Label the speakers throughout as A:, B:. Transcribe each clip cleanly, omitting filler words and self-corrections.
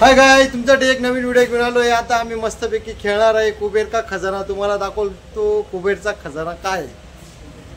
A: हाय गाय, तुमच्यासाठी एक नवीन व्हिडिओ घेऊन आलो आहे। आता आम्ही मस्तपैकी खेळणार आहे कुबेर का खजाना। तुम्हाला दाखवतो कुबेरचा खजाना काय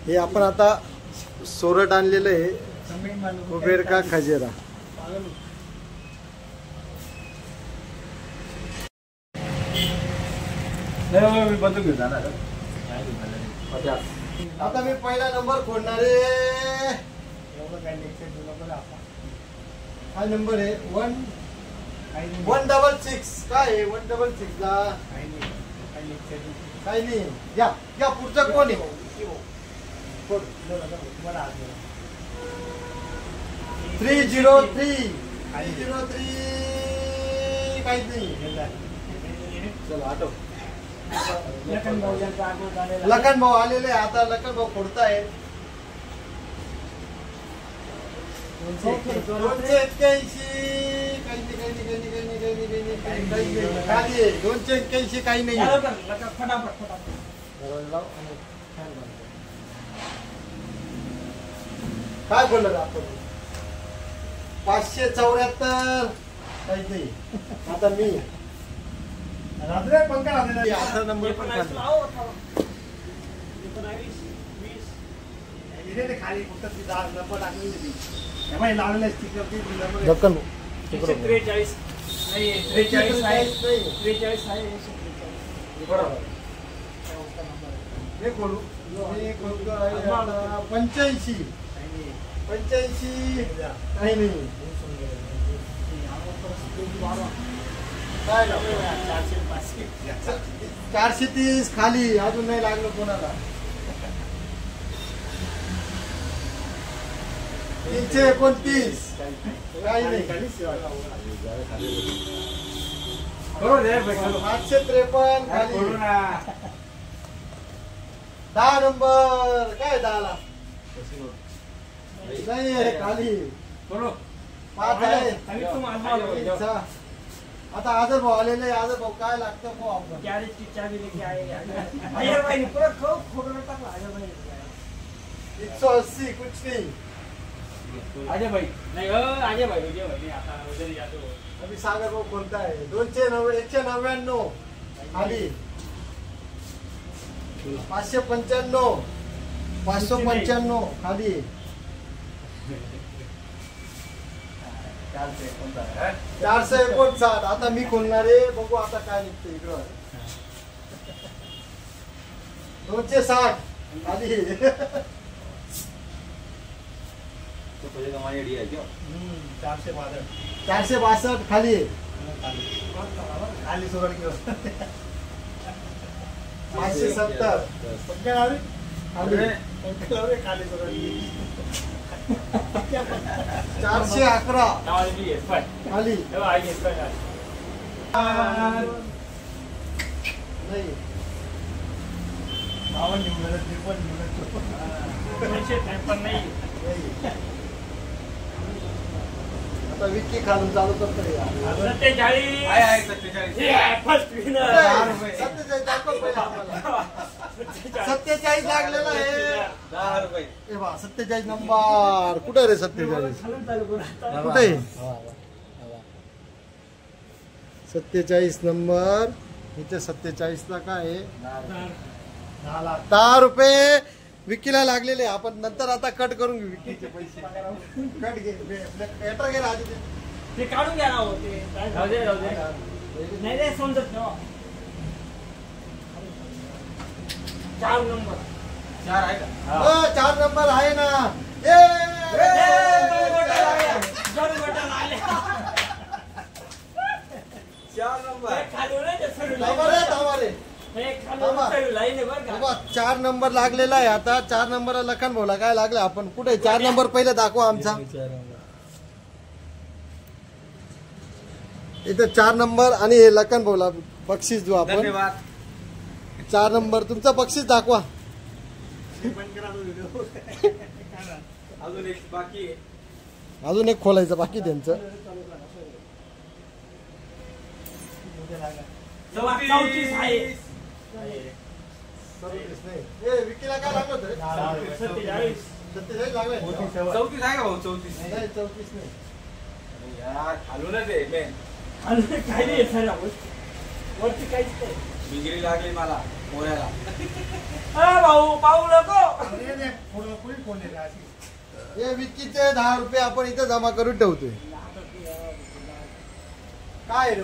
A: हे। आपण आता सोरट आणलेलं आहे कुबेर का खजाना। आता मी पहिला नंबर खोडणार आहे। हा नंबर आहे 166। काय आहे 166 ला? काही नाही। या पुढचा कोण आहे? 303 काहीच नाही। चलो आठव। लखन भाऊ आलेले। आता लखन भाऊ फोडताय 281 काही नाही। काय बोललं आपण? 574 काहीच नाही। आता मी आता नंबर पण खाली फक्त 10 नंबर टाकलेली। लावलेलं दक्कन
B: 43 नाही 43 आहे 43 आहे।
A: हे खोलू 85 काही नाही। काय 430 खाली अजून नाही लागलं कोणाला। 329 काही नाही। 853 खाली। 10 नंबर काय 10 ला नाही आहे खाली। 5 आहे। आता आजर भाऊ आलेले। आजर भाऊ काय लागतं भाऊ? आपण
B: गॅरेजची चाबी लेके आए। अरे भाई पूरा खोलून टाकला। अरे भाई
A: 180 कुछ नहीं।
B: अजय भाई नहीं हो। अजय भाई आता उधर ही जातो।
A: अभी सागर भाऊ बोलता है 199 खाली। 595 595 खाली। 459 आता मी खोलणार आहे। बघू आता काय निघतं इकडं। 260 खाली। 462 खाली। 570 411 खाली। नाही
B: 53 नाही।
A: आता विक्की खालून चालू करतो। 47 लागलेला आहे। 47 नंबर कुठे रे? 47 कुठे? 47 नंबर इथे। 47 ला काय आहे? 10 रुपये विक्कीला लागलेले। आपण नंतर आता कट करून घेऊ विक्कीचे पैसे। कट घे लेटर घे आधी
B: ते काढून घ्या ना हो। ते राहू दे नाही रे समजत ना। 4 नंबर 4 आहे का?
A: 4 नंबर आहे ना।
B: दोन बटन आले। 4 नंबर खाली नाही
A: बाबा 4 नंबर लागलेला आहे। आता 4 नंबर लखन भाऊला काय लागलं? आपण कुठे 4 नंबर पहिले दाखवा आमचा। इथं 4 नंबर आणि हे लखन भाऊला बक्षीस देऊ आपण। 4 नंबर तुमचा बक्षीस दाखवा। अजून एक खोलायचं बाकी त्यांचं।
B: 34 आहे।
A: विकीला काय लागलं होतं? 47 लागले।
C: 34 आहे का भाऊ? 34
A: नाही 34 नाही
C: यार खालूनच आहे मेन।
B: काही नाही सर वरती काहीच नाही.
C: बिगडी लागली मला पोऱ्याला.
B: भाऊ पाहू नको.
A: हे विकीचे 10 रुपये आपण इथे जमा करून ठेवतोय. काय रे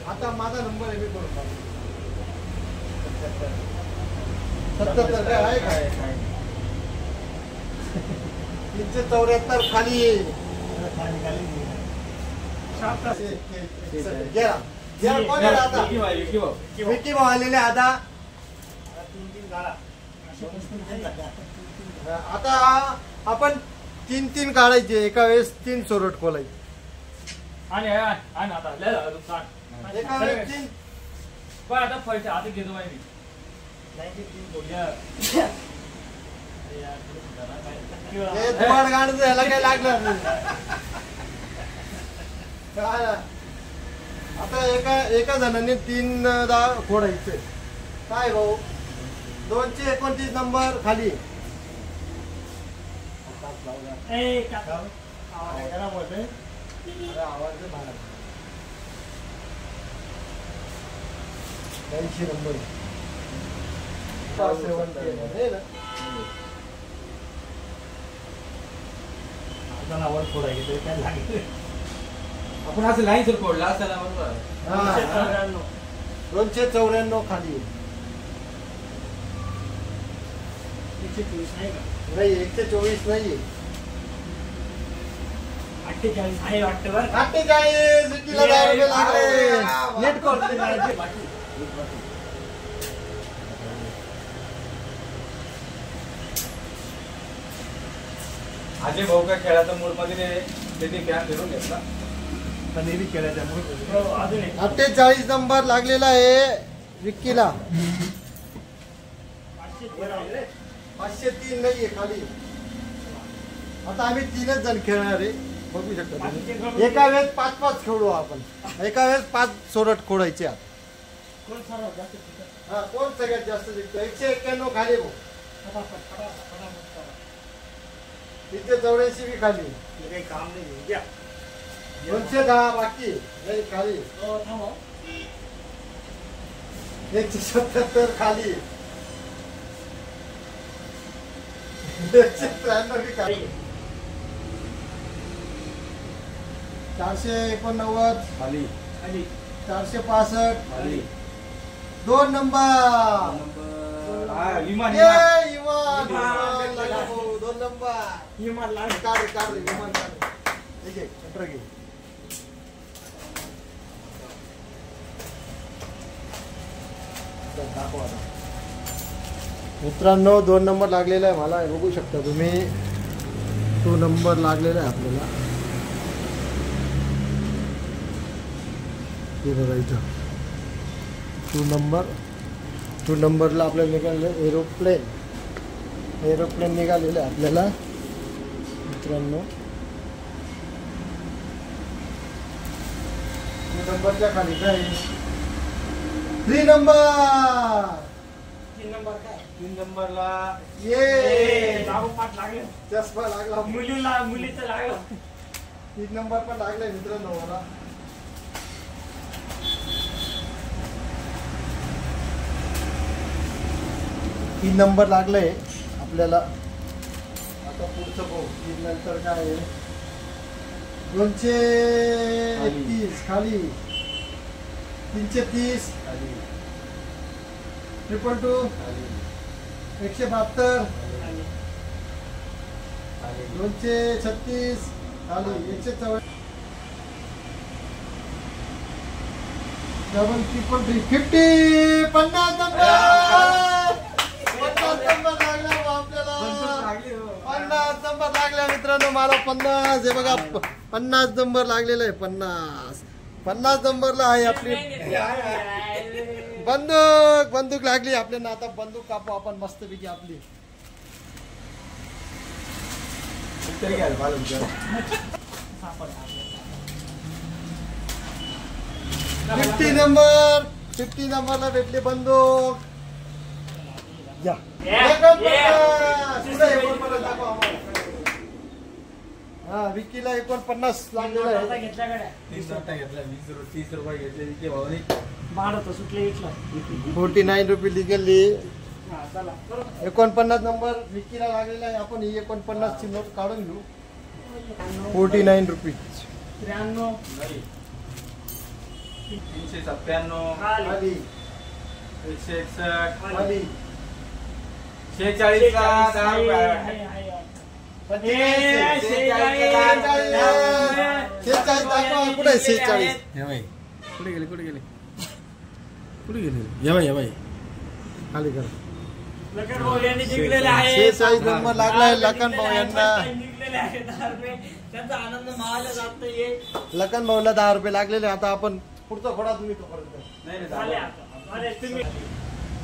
A: आता माझा नंबर आहे मी करून टाकतो. 77 काय आहे काय 374 खाली गेला कोण आहे आता विकी भाऊ आलेले आता. आता आपण 3 काढायचे एका वेळेस 3 सोरट खोलायचे.
B: आणि आता
A: एका वेळेस 3
B: पण आता पैसे आता घेतो माहिती
A: दुवाड गाणं याला काही लागणार नाही. आता एका जणांनी 3दा फोडायचे. काय भाऊ 229 नंबर खाली. आवाज 80 नंबर
C: आपण असं लाईन सर फोडला असताना बरोबर.
A: 294 खाली नाही 124 नाही
B: 48 आहे वाटतं बरं.
A: 48 विकीला 10 रुपये लागले. नीट करते
C: अजय भाऊ का खेळाचा मूड मध्ये त्यांनी कॅन फिरून घेतला. खेळाच्या मूड
A: 48 नंबर लागलेला आहे विक्कीला. 503 नाहीये खाली. आता आम्ही 3च जण खेळणार आहे बघू शकता तुम्ही. एका वेळेस 5 खेळू आपण. एका वेळेस 5 सोरट खोडायचे. कोण सगळ्यात जास्त जिंकतो. 191 खाली भाऊ. 384 बी खाली.
B: काही काम नाही
A: 210 बाकी नाही खाली. 177 खाली. 193 बी खाली. 489
C: खाली.
A: 465
C: खाली.
A: 2 नंबर.
C: विमान
A: लागला भाऊ. 2 नंबर
B: विमान लागलं.
A: काढ विमान काढ. ठीक आहे कंट्रोल घे. दाखवा मित्रांनो 2 नंबर लागलेला आहे मला. बघू शकता तुम्ही 2 नंबर लागलेला आहे आपल्याला. हे बघा इथं 2 नंबरला आपल्याला निघालेलं एरोप्लेन निघालेलं आहे आपल्याला मित्रांनो. 2 नंबरच्या खाली काय 3 नंबर.
C: 3 नंबरला
A: ये
B: पाठ लागले.
A: चष्मा लागला.
B: मुलीचं लागलं.
A: 3 नंबर पण लागलाय मित्रांनो मला. तीन नंबर लागलाय आपल्याला. आता पुढचं बघू 3 नंतर काय आहे. 231 खाली. 330
C: खाली.
A: 222 172 236 खाली. 104 50 50 नंबर. 50 नंबर लागला आपल्याला. 50 नंबर लागला मित्रांनो मला. 50 हे बघा 50 नंबर लागलेला आहे. 50 नंबरला आहे आपली बंदूक लागली आपल्याला. आता बंदूक कापू आपण मस्तपैकी आपली.
C: तरी घ्याल बालून
A: 50 नंबरला भेटली बंदूक. या हा विकीला 49 लागलेला आहे.
B: घेतल्या गाड्या
C: 30 घेतला 30 रुपये घेतले विके भाऊनी.
B: भाडं तर सुटले इथला.
A: 49 रुपये लिगली.
B: हा चला बरोबर.
A: 49 नंबर विकीला लागलेला आहे. आपण ही 49 ची नोट काढून घेऊ. 49 रुपीज.
B: 93
C: 397
A: खाली
C: 161
A: खाली
C: 46 ला 10 रुपये.
A: 46 दाखवा कुठे 46.
C: या बाई कुठे गेले कुठे गेले कुठे गेले या बाई
A: खाली कर.
B: लखन भाऊ यांनी जिंकलेले आहे.
A: 46 नंबर लागलाय लखन भाऊ यांना.
B: जिंकलेले आहे 10 रुपये. त्यांचा आनंद मावाला जात नाहीये.
A: लखन भाऊला 10 रुपये लागलेले. आता आपण पुढचा खोडा तुम्ही तो परत द्या.
C: नाही
B: झाले आता. अरे तुम्ही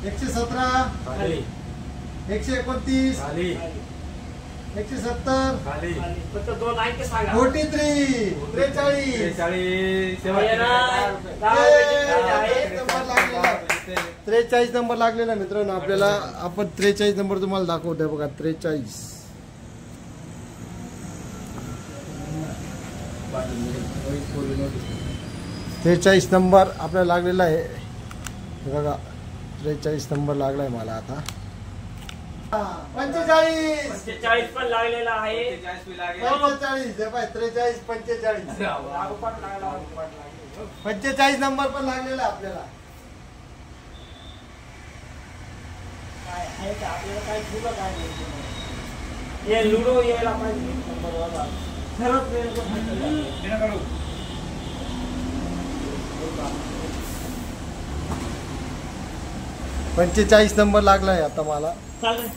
A: 117
C: खाली
A: 129
C: खाली
A: 170
C: खाली
B: फक्त 2 ऐके सांगा.
A: 43 43
C: 43
A: 43 नंबर लागलेला मित्रांनो आपल्याला. आपण 43 नंबर तुम्हाला दाखवतोय बघा. 43 नंबर आपल्याला लागलेला आहे बघा. 43 नंबर लागलाय मला आता. 45
B: 45 पण लागलेला आहे.
A: 43 45 45 नंबर पण लागलेला आपल्याला.
B: काय आहे का आपल्याला काय ठेवलं काय नाही. हे लुडो यायला पाहिजे नंबरवाला. खरंच वेळ
C: काढू
A: 45 नंबर लागलाय आता मला.
B: चालेल.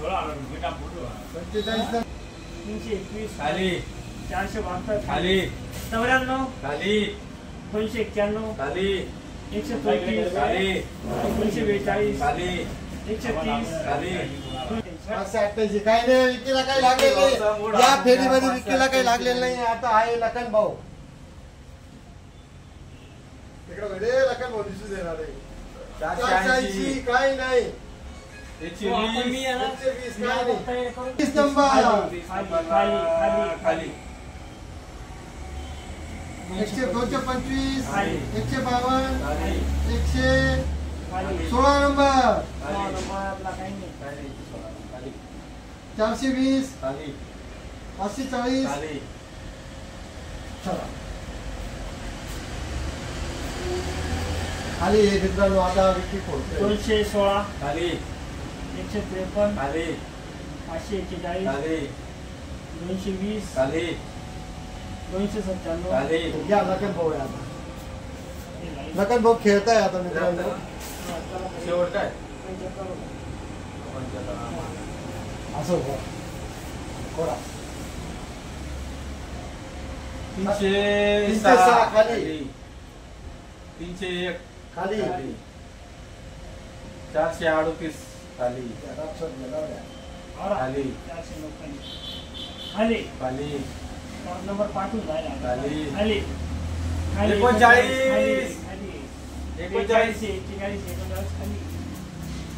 A: 45 नंबर
B: 321
C: खाली
B: 472
C: खाली
B: 94
C: खाली
B: 291
C: खाली
B: 134
C: खाली
B: 242
C: खाली
B: 130
C: खाली
A: 588 काही नाही. विकीला काही लागलेलं नाही. या फेरीमध्ये विकीला काही लागलेलं नाही. आता आहे लखन भाऊ. तिकडे बघ रे, लखन भाऊ दिसू देणार आहे. 480 काही नाही.
C: 120
A: 120 काही नाही. 30
C: खाली
A: नंबर
C: खाली
A: 225
C: खाली.
A: 152
C: खाली
A: 116 नंबर 420
C: खाली
A: 540
C: खाली
A: चला खाली हे मित्रांनो आता विकी फोडतोय.
B: 216
C: खाली
B: 153
C: खाली
B: 541
C: खाली
B: 220
C: खाली
B: 297
C: खाली
A: या लखन भाऊ आहे आता. लखन भाऊ खेळताय आता मित्रांनो.
C: शेवट काय
A: असं हो. कोणा
C: 306
A: खाली.
C: 301
A: खाली
C: 438 खाली खाली
B: खाली
C: खाली
B: नंबर पाठवून जायला
C: खाली.
B: खाली खाली
C: 39
B: 41 खाली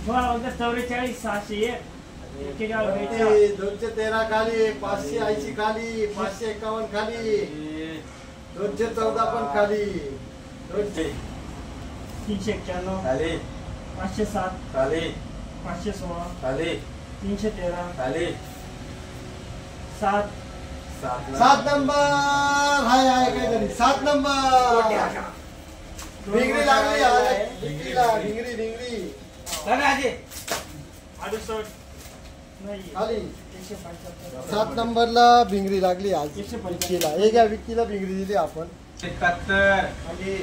B: 44 601
A: 213 खाली 580 खाली 551 खाली 214 पण खाली
B: 391
C: खाली
B: 507
C: खाली
B: 516
C: खाली
B: 313
C: खाली
B: 7
A: 7 नंबर हाय हाय काहीतरी 7 नंबर भिंगरी लागली आहे. भिंगरीला भिंगरी
B: 68 नाही
A: खाली
B: 175
A: 7 नंबरला भिंगरी लागली आज विकीला. हे घ्या विकीला भिंगरी दिली आपण.
C: 71
A: खाली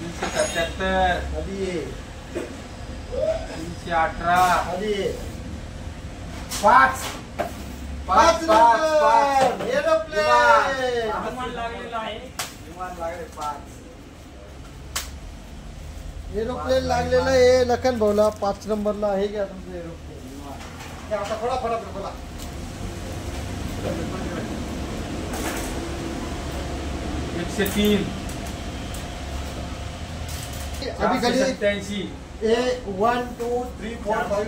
C: 377
A: खाली
C: 318
A: खाली
C: 5
A: 5 नंबर एरोप्लेन
B: विमान लागलेला आहे.
C: विमान लागले 5
A: एरोप्लेन लागलेलं आहे लखन भाऊला. 5 नंबरला हे घ्या तुमचं एरोप्लेन. हे आता थोडा फटाफट बोला.
C: 103
A: अभी खाली
C: 487
A: 1 2 3 4 5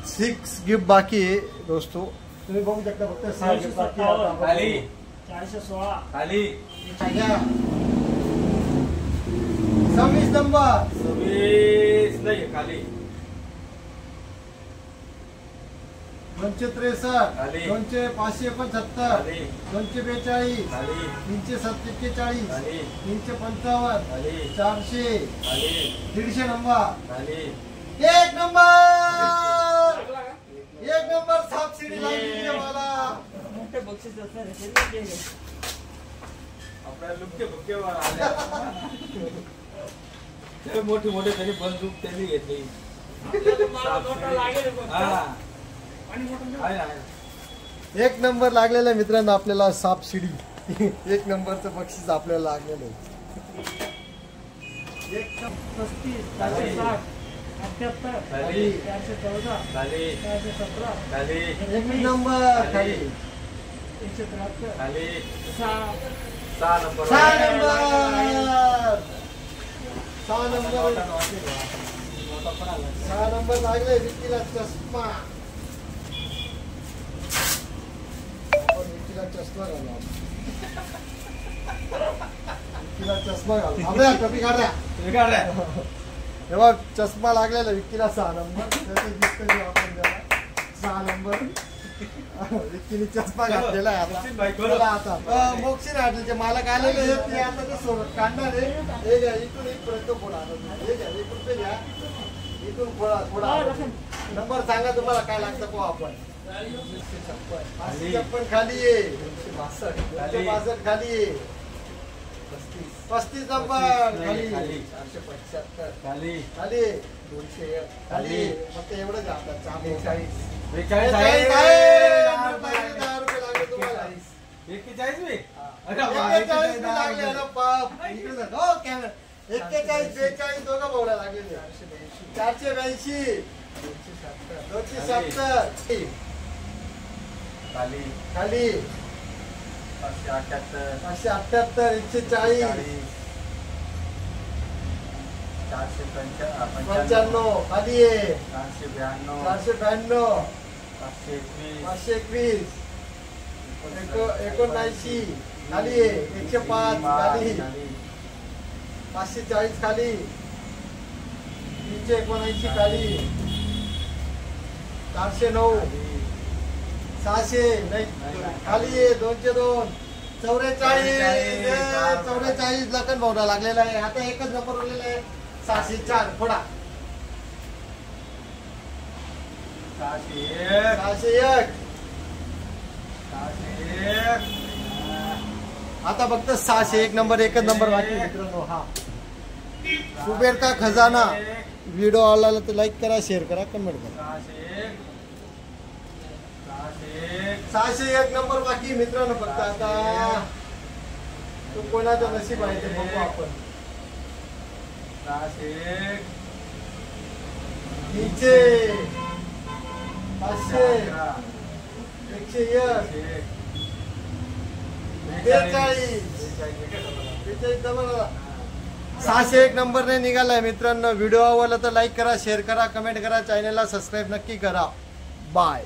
A: 6 गिफ्ट बाकी है दोस्तों. तुम्ही बघू शकता फक्त 6 गेट बाकी आहे आता आपण
C: खाली
B: 416
C: खाली
A: 26 नंबर
C: 26 नाही खाली
A: 263
C: खाली.
A: 575
C: खाली
A: 242
C: खाली
A: 347
C: खाली
A: 355
C: खाली
A: 400
C: खाली
A: 150 नंबर
C: खाली
A: 1 नंबर 1 नंबर सापशिडी लागली मला
B: मोठे बक्षीस असणार आहे, ते नाही गेले.
C: आपल्या लुक्के भुक्के वर आले ते मोठी मोठी तरी बंदूक त्यांनी घेतली
B: मला मोठा लागेल बघ.
C: हा
B: आणि मोठं
C: आहे ना
A: 1 नंबर लागलेला आहे मित्रांनो आपल्याला सापशिडी 1 नंबरचं बक्षीस आपल्याला लागलेलं आहे
B: 35 460 78
C: खाली
B: 414
C: खाली
B: 417
C: खाली
A: 1 नंबर खाली
B: 173
C: खाली
B: 6
C: 6 नंबर
A: 6 नंबर 6 नंबर 6 नंबर लागले विकीला चष्मा आपण विकीला चष्मा घालू विकीला चष्मा घालू आपल्या टोपी काढ्या
C: तुम्ही काढ रे
A: तेव्हा चष्मा लागलेला विकीला 6 नंबर त्याचं दिसतं की आपण त्याला 6 नंबर विकीने चष्मा घातलेला आहे आता
C: मोक्षित बाईक वर.
A: चला आता मोक्षित हॉटेलचे मालक आलेले आहेत ते आता ते सोडत काढणार आहे हे घ्या इथून इथपर्यंत फोडा हे घ्या इथून ते घ्या इथून फोडा नंबर सांगा तुम्हाला काय लागतं पाहू आपण 56 खाली आहे 262 खाली आहे 35 नंबर खाली
C: खाली
A: 475
C: खाली
A: खाली 201 खाली फक्त एवढंच आहे आता 42
C: 42
A: आहे.
C: आहे
A: 10 रुपये लागले तुम्हाला
C: 41 मी अरे
A: 41 बी लागले ना बाप. इकडे जा. हो, कॅमेरा. 41 42 दोघं भावड्या लागलेले 482 270
C: खाली
A: खाली
C: 578
A: 578 140 95 खाली आहे
C: 492
A: 492
C: 521
A: 521 खाली आहे 105 खाली 540 खाली 379 खाली 409 600 नाही खाली आहे 202 44 लखन भावना लागलेला आहे आता एकच नंबर उरलेला आहे 604 थोडा 601 आता फक्त 601 नंबर एकच नंबर बाकी आहे मित्रांनो हा कुबेर का खजाना व्हिडिओ आवडला तर लाईक करा शेअर करा कमेंट करा 601 नंबर बाकी आहे मित्रांनो फक्त आता तो कोणाचा नशीब आहे ते बघू आपण 300 500 101 601 नंबरने निघालाय मित्रांनो व्हिडिओ आवडला तर लाईक करा शेअर करा कमेंट करा चॅनलला सबस्क्राईब नक्की करा बाय.